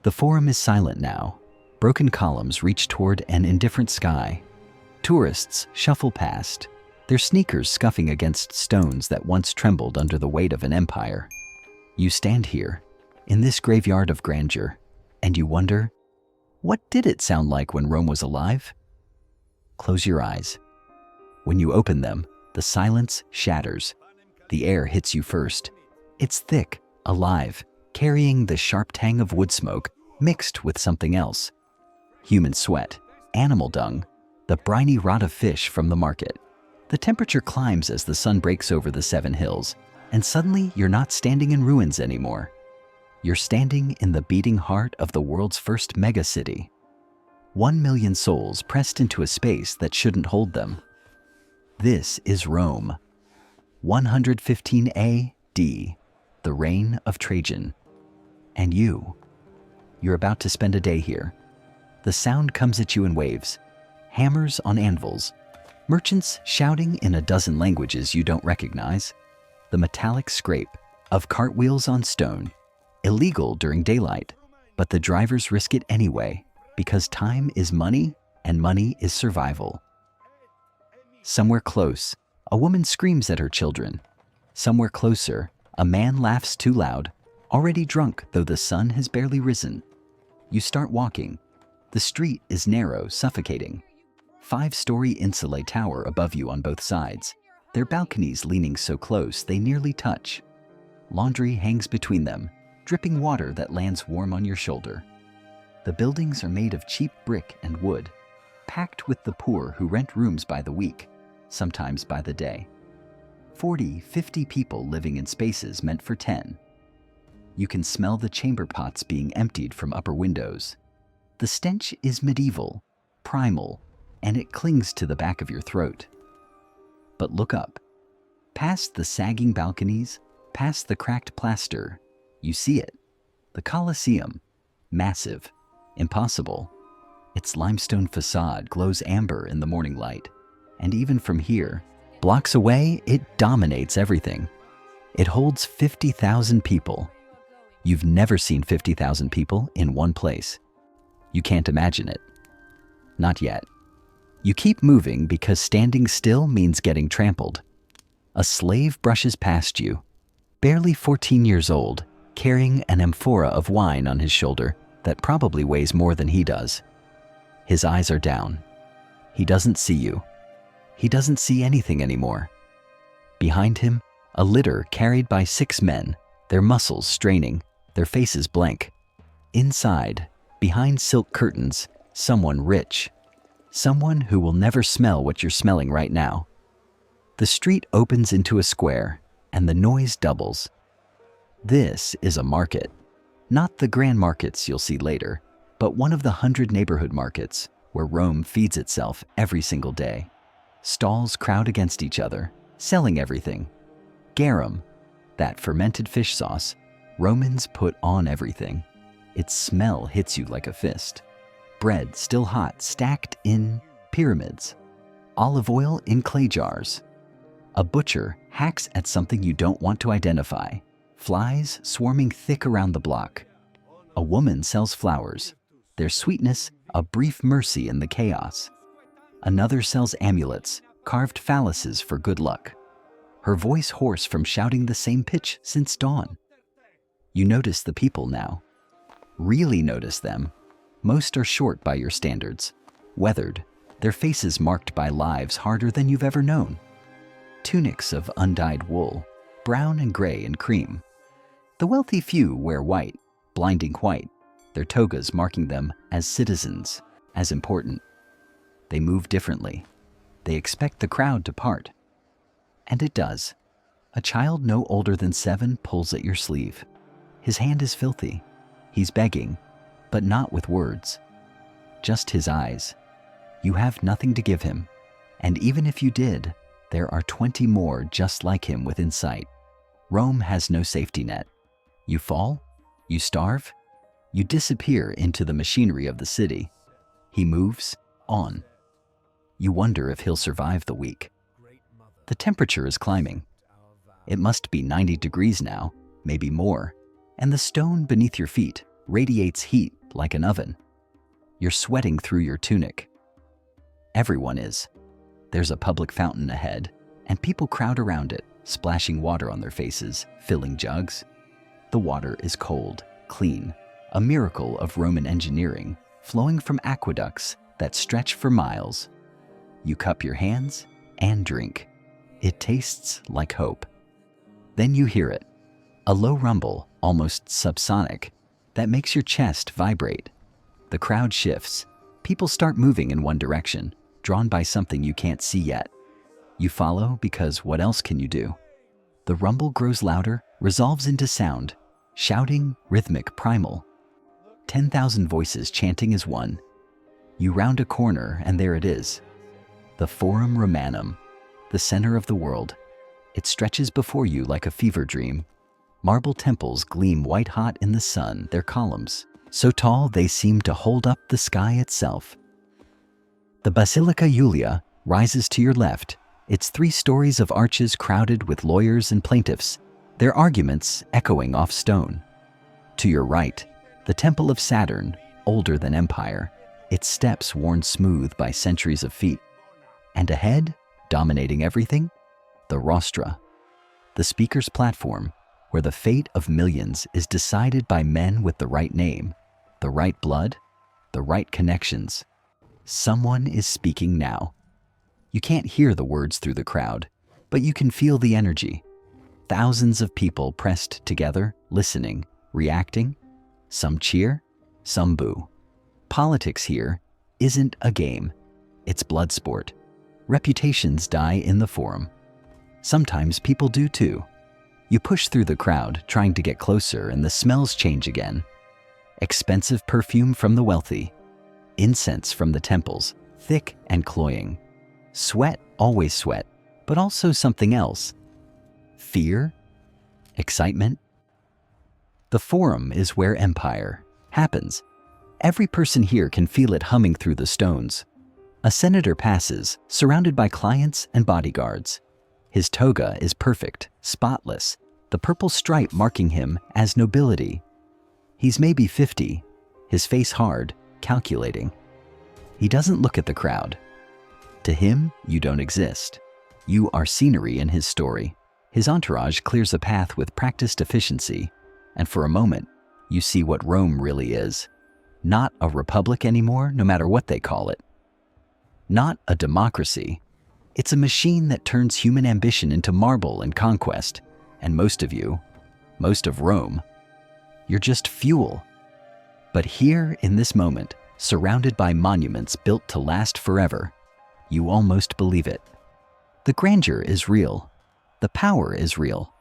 The Forum is silent now. Broken columns reach toward an indifferent sky. Tourists shuffle past, their sneakers scuffing against stones that once trembled under the weight of an empire. You stand here, in this graveyard of grandeur, and you wonder, what did it sound like when Rome was alive? Close your eyes. When you open them, the silence shatters. The air hits you first. It's thick, alive, carrying the sharp tang of wood smoke mixed with something else. Human sweat, animal dung, the briny rot of fish from the market. The temperature climbs as the sun breaks over the 7 hills, and suddenly you're not standing in ruins anymore. You're standing in the beating heart of the world's first megacity. 1 million souls pressed into a space that shouldn't hold them. This is Rome. 115 A.D., the reign of Trajan. And you're about to spend a day here. The sound comes at you in waves, hammers on anvils, merchants shouting in a dozen languages you don't recognize, the metallic scrape of cartwheels on stone, illegal during daylight, but the drivers risk it anyway because time is money and money is survival. Somewhere close, a woman screams at her children. Somewhere closer, a man laughs too loud, already drunk though the sun has barely risen. You start walking. The street is narrow, suffocating. 5-story insulae tower above you on both sides, their balconies leaning so close they nearly touch. Laundry hangs between them, dripping water that lands warm on your shoulder. The buildings are made of cheap brick and wood, packed with the poor who rent rooms by the week, sometimes by the day. 40, 50 people living in spaces meant for 10. You can smell the chamber pots being emptied from upper windows. The stench is medieval, primal, and it clings to the back of your throat. But look up. Past the sagging balconies, past the cracked plaster, you see it. The Colosseum. Massive. Impossible. Its limestone facade glows amber in the morning light. And even from here, blocks away, it dominates everything. It holds 50,000 people. You've never seen 50,000 people in one place. You can't imagine it. Not yet. You keep moving because standing still means getting trampled. A slave brushes past you, barely 14 years old, carrying an amphora of wine on his shoulder that probably weighs more than he does. His eyes are down. He doesn't see you. He doesn't see anything anymore. Behind him, a litter carried by 6 men, their muscles straining, their faces blank. Inside, behind silk curtains, someone rich. Someone who will never smell what you're smelling right now. The street opens into a square, and the noise doubles. This is a market. Not the grand markets you'll see later, but one of the 100 neighborhood markets where Rome feeds itself every single day. Stalls crowd against each other, selling everything. Garum, that fermented fish sauce, Romans put on everything. Its smell hits you like a fist. Bread still hot, stacked in pyramids. Olive oil in clay jars. A butcher hacks at something you don't want to identify. Flies swarming thick around the block. A woman sells flowers, their sweetness a brief mercy in the chaos. Another sells amulets, carved phalluses for good luck. Her voice hoarse from shouting the same pitch since dawn. You notice the people now. Really notice them. Most are short by your standards, weathered, their faces marked by lives harder than you've ever known. Tunics of undyed wool, brown and gray and cream. The wealthy few wear white, blinding white, their togas marking them as citizens, as important. They move differently. They expect the crowd to part. And it does. A child no older than 7 pulls at your sleeve. His hand is filthy. He's begging, but not with words. Just his eyes. You have nothing to give him. And even if you did, there are 20 more just like him within sight. Rome has no safety net. You fall, you starve, you disappear into the machinery of the city. He moves on. You wonder if he'll survive the week. The temperature is climbing. It must be 90 degrees now, maybe more, and the stone beneath your feet, radiates heat like an oven. You're sweating through your tunic. Everyone is. There's a public fountain ahead, and people crowd around it, splashing water on their faces, filling jugs. The water is cold, clean, a miracle of Roman engineering, flowing from aqueducts that stretch for miles. You cup your hands and drink. It tastes like hope. Then you hear it, a low rumble, almost subsonic, that makes your chest vibrate. The crowd shifts. People start moving in one direction, drawn by something you can't see yet. You follow because what else can you do? The rumble grows louder, resolves into sound, shouting, rhythmic, primal. 10,000 voices chanting as one. You round a corner and there it is. The Forum Romanum, the center of the world. It stretches before you like a fever dream. Marble temples gleam white-hot in the sun, their columns so tall they seem to hold up the sky itself. The Basilica Julia rises to your left, its 3 stories of arches crowded with lawyers and plaintiffs, their arguments echoing off stone. To your right, the Temple of Saturn, older than Empire, its steps worn smooth by centuries of feet. And ahead, dominating everything, the Rostra, the speaker's platform, where the fate of millions is decided by men with the right name, the right blood, the right connections. Someone is speaking now. You can't hear the words through the crowd, but you can feel the energy. Thousands of people pressed together, listening, reacting. Some cheer, some boo. Politics here isn't a game. It's blood sport. Reputations die in the forum. Sometimes people do too. You push through the crowd, trying to get closer, and the smells change again. Expensive perfume from the wealthy. Incense from the temples, thick and cloying. Sweat, always sweat, but also something else. Fear? Excitement? The forum is where empire happens. Every person here can feel it humming through the stones. A senator passes, surrounded by clients and bodyguards. His toga is perfect, spotless, the purple stripe marking him as nobility. He's maybe 50, his face hard, calculating. He doesn't look at the crowd. To him, you don't exist. You are scenery in his story. His entourage clears a path with practiced efficiency, and for a moment, you see what Rome really is. Not a republic anymore, no matter what they call it. Not a democracy. It's a machine that turns human ambition into marble and conquest. And most of you, most of Rome, you're just fuel. But here in this moment, surrounded by monuments built to last forever, you almost believe it. The grandeur is real. The power is real.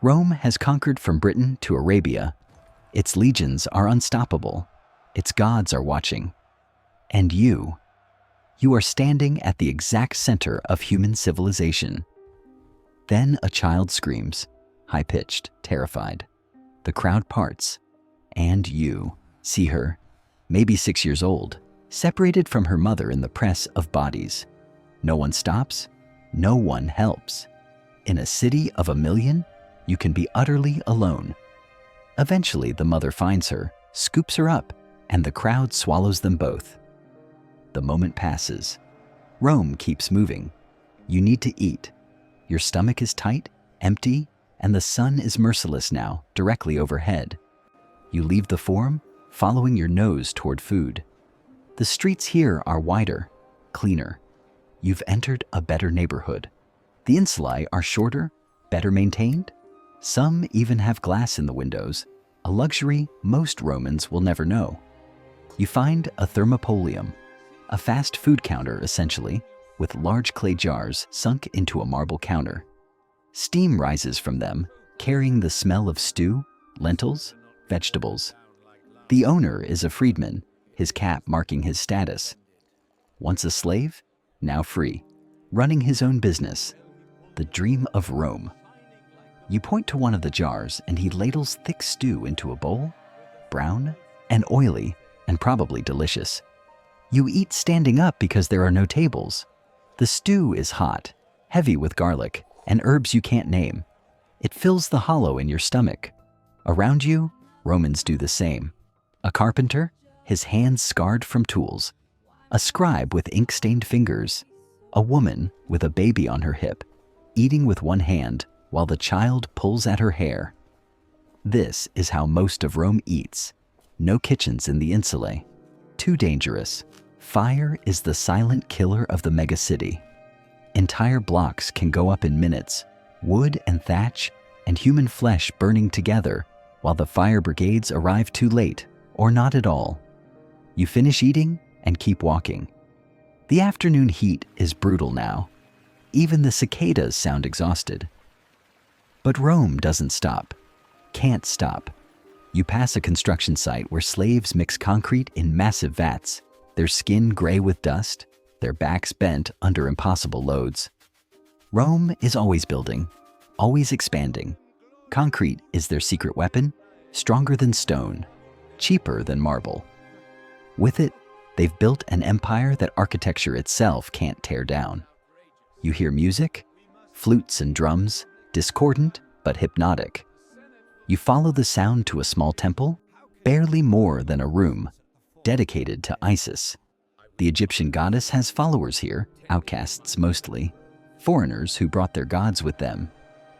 Rome has conquered from Britain to Arabia. Its legions are unstoppable. Its gods are watching. And you are standing at the exact center of human civilization. Then a child screams, high-pitched, terrified. The crowd parts, and you see her, maybe 6 years old, separated from her mother in the press of bodies. No one stops, no one helps. In a city of 1 million, you can be utterly alone. Eventually, the mother finds her, scoops her up, and the crowd swallows them both. The moment passes. Rome keeps moving. You need to eat. Your stomach is tight, empty, and the sun is merciless now, directly overhead. You leave the forum, following your nose toward food. The streets here are wider, cleaner. You've entered a better neighborhood. The insulae are shorter, better maintained. Some even have glass in the windows, a luxury most Romans will never know. You find a thermopolium, a fast food counter essentially, with large clay jars sunk into a marble counter. Steam rises from them, carrying the smell of stew, lentils, vegetables. The owner is a freedman, his cap marking his status. Once a slave, now free, running his own business. The dream of Rome. You point to one of the jars and he ladles thick stew into a bowl, brown and oily and probably delicious. You eat standing up because there are no tables. The stew is hot, heavy with garlic and herbs you can't name. It fills the hollow in your stomach. Around you, Romans do the same. A carpenter, his hands scarred from tools. A scribe with ink-stained fingers. A woman with a baby on her hip, eating with one hand while the child pulls at her hair. This is how most of Rome eats. No kitchens in the insulae. Too dangerous. Fire is the silent killer of the megacity. Entire blocks can go up in minutes, wood and thatch and human flesh burning together while the fire brigades arrive too late or not at all. You finish eating and keep walking. The afternoon heat is brutal now. Even the cicadas sound exhausted. But Rome doesn't stop. Can't stop. You pass a construction site where slaves mix concrete in massive vats, their skin gray with dust, their backs bent under impossible loads. Rome is always building, always expanding. Concrete is their secret weapon, stronger than stone, cheaper than marble. With it, they've built an empire that architecture itself can't tear down. You hear music, flutes and drums, discordant but hypnotic. You follow the sound to a small temple, barely more than a room, dedicated to Isis. The Egyptian goddess has followers here, outcasts mostly, foreigners who brought their gods with them.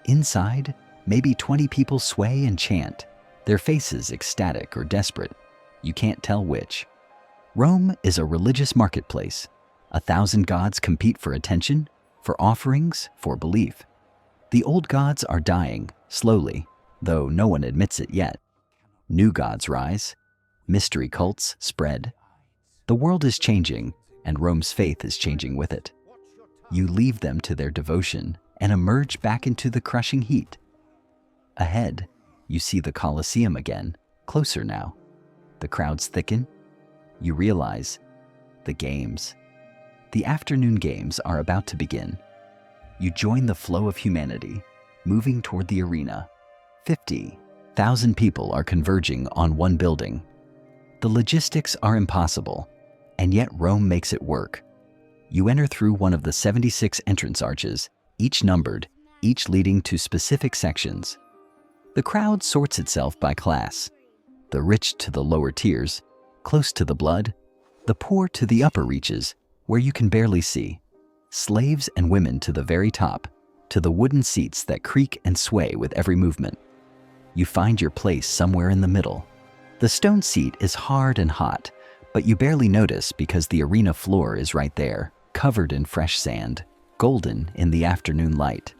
Inside, maybe 20 people sway and chant, their faces ecstatic or desperate. You can't tell which. Rome is a religious marketplace. 1,000 gods compete for attention, for offerings, for belief. The old gods are dying, slowly, though no one admits it yet. New gods rise. Mystery cults spread. The world is changing, and Rome's faith is changing with it. You leave them to their devotion and emerge back into the crushing heat. Ahead, you see the Colosseum again, closer now. The crowds thicken. You realize the games. The afternoon games are about to begin. You join the flow of humanity, moving toward the arena. 50,000 people are converging on one building. The logistics are impossible, and yet Rome makes it work. You enter through one of the 76 entrance arches, each numbered, each leading to specific sections. The crowd sorts itself by class. The rich to the lower tiers, close to the blood, the poor to the upper reaches, where you can barely see. Slaves and women to the very top, to the wooden seats that creak and sway with every movement. You find your place somewhere in the middle. The stone seat is hard and hot, but you barely notice because the arena floor is right there, covered in fresh sand, golden in the afternoon light.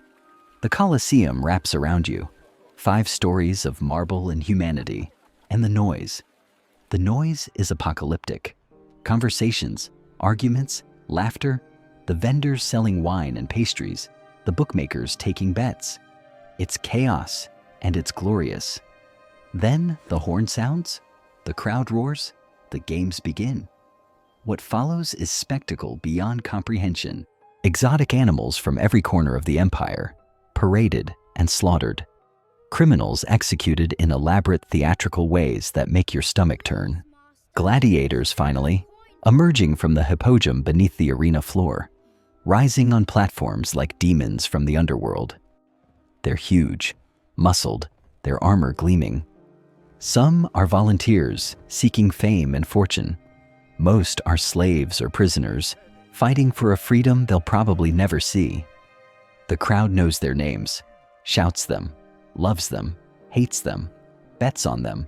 The Colosseum wraps around you, 5 stories of marble and humanity, and the noise. The noise is apocalyptic. Conversations, arguments, laughter, the vendors selling wine and pastries, the bookmakers taking bets. It's chaos, and it's glorious. Then the horn sounds, the crowd roars, the games begin. What follows is spectacle beyond comprehension. Exotic animals from every corner of the empire, paraded and slaughtered. Criminals executed in elaborate theatrical ways that make your stomach turn. Gladiators, finally, emerging from the hippodrome beneath the arena floor, rising on platforms like demons from the underworld. They're huge, muscled, their armor gleaming. Some are volunteers seeking fame and fortune. Most are slaves or prisoners, fighting for a freedom they'll probably never see. The crowd knows their names, shouts them, loves them, hates them, bets on them.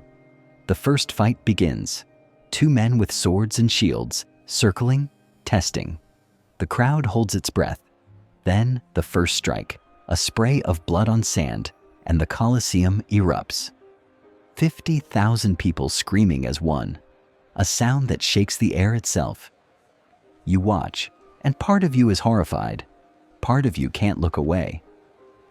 The first fight begins. 2 men with swords and shields, circling, testing. The crowd holds its breath. Then the first strike, a spray of blood on sand, and the Colosseum erupts. 50,000 people screaming as one, a sound that shakes the air itself. You watch, and part of you is horrified. Part of you can't look away.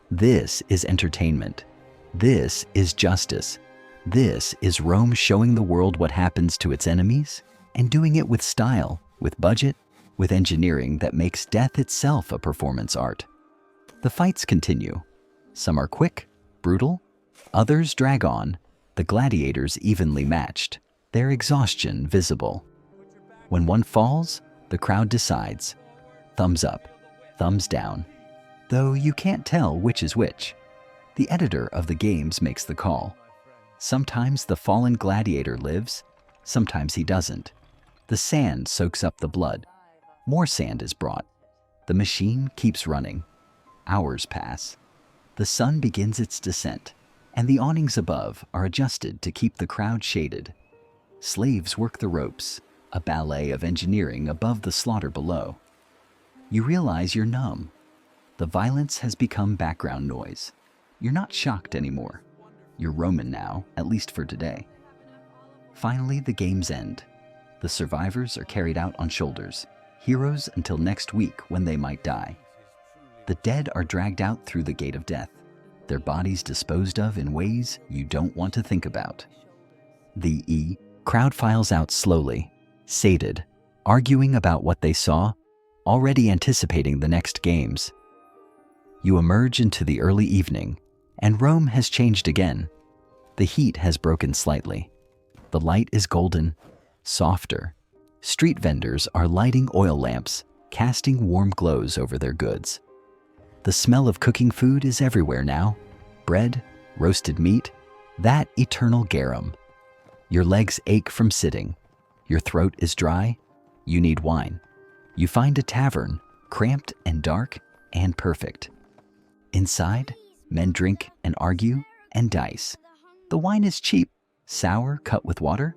This is entertainment. This is justice. This is Rome showing the world what happens to its enemies and doing it with style, with budget, with engineering that makes death itself a performance art. The fights continue. Some are quick, brutal. Others drag on, the gladiators evenly matched, their exhaustion visible. When one falls, the crowd decides. Thumbs up, thumbs down. Though you can't tell which is which. The editor of the games makes the call. Sometimes the fallen gladiator lives, Sometimes he doesn't. The sand soaks up the blood. More sand is brought. The machine keeps running. Hours pass. The sun begins its descent, and the awnings above are adjusted to keep the crowd shaded. Slaves work the ropes, a ballet of engineering above the slaughter below. You realize you're numb. The violence has become background noise. You're not shocked anymore. You're Roman now, at least for today. Finally, the games end. The survivors are carried out on shoulders, heroes until next week when they might die. The dead are dragged out through the gate of death, their bodies disposed of in ways you don't want to think about. The crowd files out slowly, sated, arguing about what they saw, already anticipating the next games. You emerge into the early evening, and Rome has changed again. The heat has broken slightly. The light is golden, softer. Street vendors are lighting oil lamps, casting warm glows over their goods. The smell of cooking food is everywhere now. Bread, roasted meat, that eternal garum. Your legs ache from sitting. Your throat is dry. You need wine. You find a tavern, cramped and dark and perfect. Inside, men drink and argue and dice. The wine is cheap, sour, cut with water.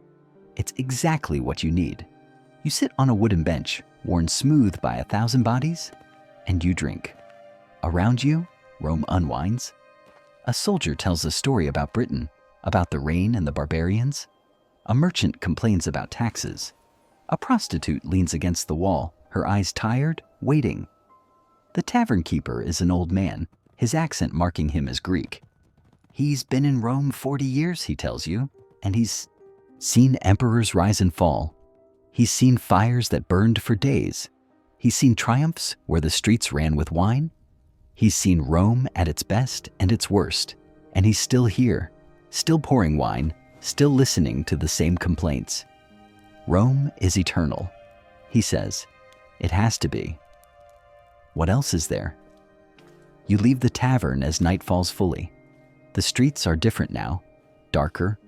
It's exactly what you need. You sit on a wooden bench, worn smooth by 1,000 bodies, and you drink. Around you, Rome unwinds. A soldier tells a story about Britain, about the rain and the barbarians. A merchant complains about taxes. A prostitute leans against the wall, her eyes tired, waiting. The tavern keeper is an old man, his accent marking him as Greek. He's been in Rome 40 years, he tells you, and he's seen emperors rise and fall. He's seen fires that burned for days. He's seen triumphs where the streets ran with wine. He's seen Rome at its best and its worst, and he's still here, still pouring wine, still listening to the same complaints. Rome is eternal, he says. It has to be. What else is there? You leave the tavern as night falls fully. The streets are different now, darker,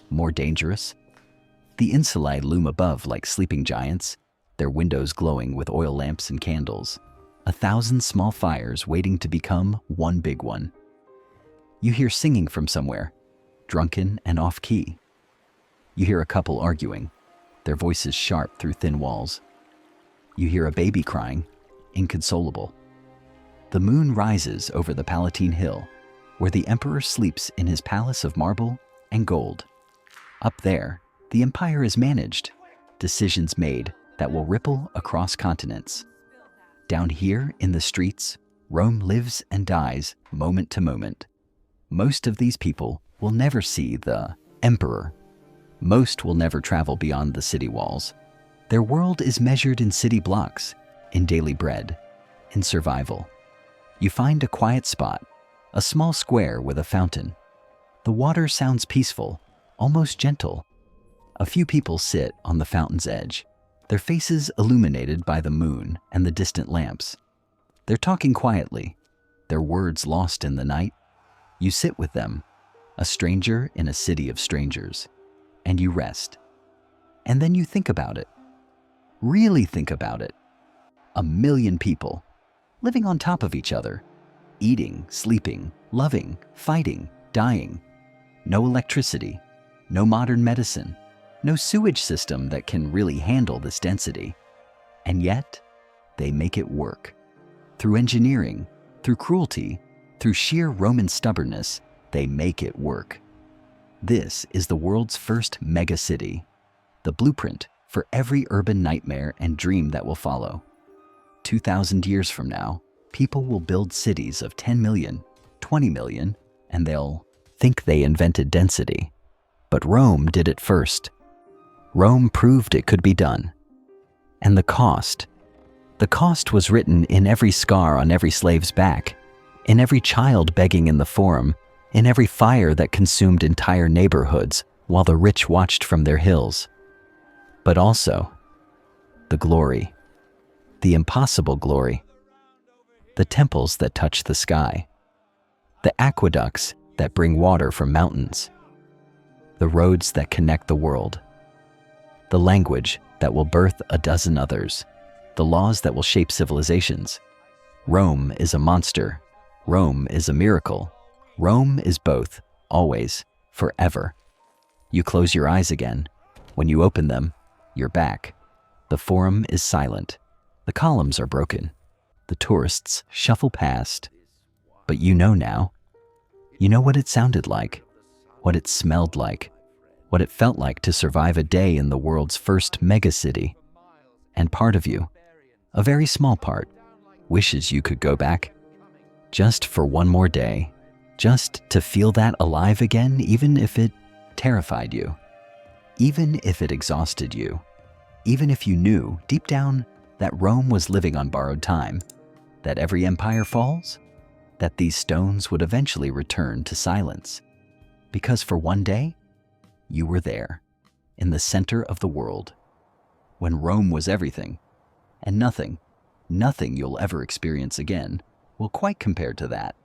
more dangerous. The insulae loom above like sleeping giants, their windows glowing with oil lamps and candles. 1,000 small fires waiting to become one big one. You hear singing from somewhere, drunken and off-key. You hear a couple arguing, their voices sharp through thin walls. You hear a baby crying, inconsolable. The moon rises over the Palatine Hill, where the emperor sleeps in his palace of marble and gold. Up there, the empire is managed, decisions made that will ripple across continents. Down here in the streets, Rome lives and dies moment to moment. Most of these people will never see the emperor. Most will never travel beyond the city walls. Their world is measured in city blocks, in daily bread, in survival. You find a quiet spot, a small square with a fountain. The water sounds peaceful, almost gentle. A few people sit on the fountain's edge, their faces illuminated by the moon and the distant lamps. They're talking quietly, their words lost in the night. You sit with them, a stranger in a city of strangers, and you rest. And then you think about it. Really think about it. 1 million people, living on top of each other, eating, sleeping, loving, fighting, dying. No electricity, no modern medicine, no sewage system that can really handle this density. And yet, they make it work. Through engineering, through cruelty, through sheer Roman stubbornness, they make it work. This is the world's first megacity, the blueprint for every urban nightmare and dream that will follow. 2,000 years from now, people will build cities of 10 million, 20 million, and they'll think they invented density. But Rome did it first. Rome proved it could be done. And the cost was written in every scar on every slave's back, in every child begging in the forum, in every fire that consumed entire neighborhoods while the rich watched from their hills. But also, the glory, the impossible glory, the temples that touch the sky, the aqueducts that bring water from mountains, the roads that connect the world. the language that will birth a dozen others, the laws that will shape civilizations. Rome is a monster. Rome is a miracle. Rome is both, always, forever. You close your eyes again. When you open them, you're back. The forum is silent. The columns are broken. The tourists shuffle past. But you know now. You know what it sounded like, what it smelled like, what it felt like to survive a day in the world's first megacity. And part of you, a very small part, wishes you could go back. Just for one more day. Just to feel that alive again, even if it terrified you. Even if it exhausted you. Even if you knew, deep down, that Rome was living on borrowed time. That every empire falls. That these stones would eventually return to silence. Because for one day, you were there, in the center of the world, when Rome was everything, and nothing you'll ever experience again will quite compare to that.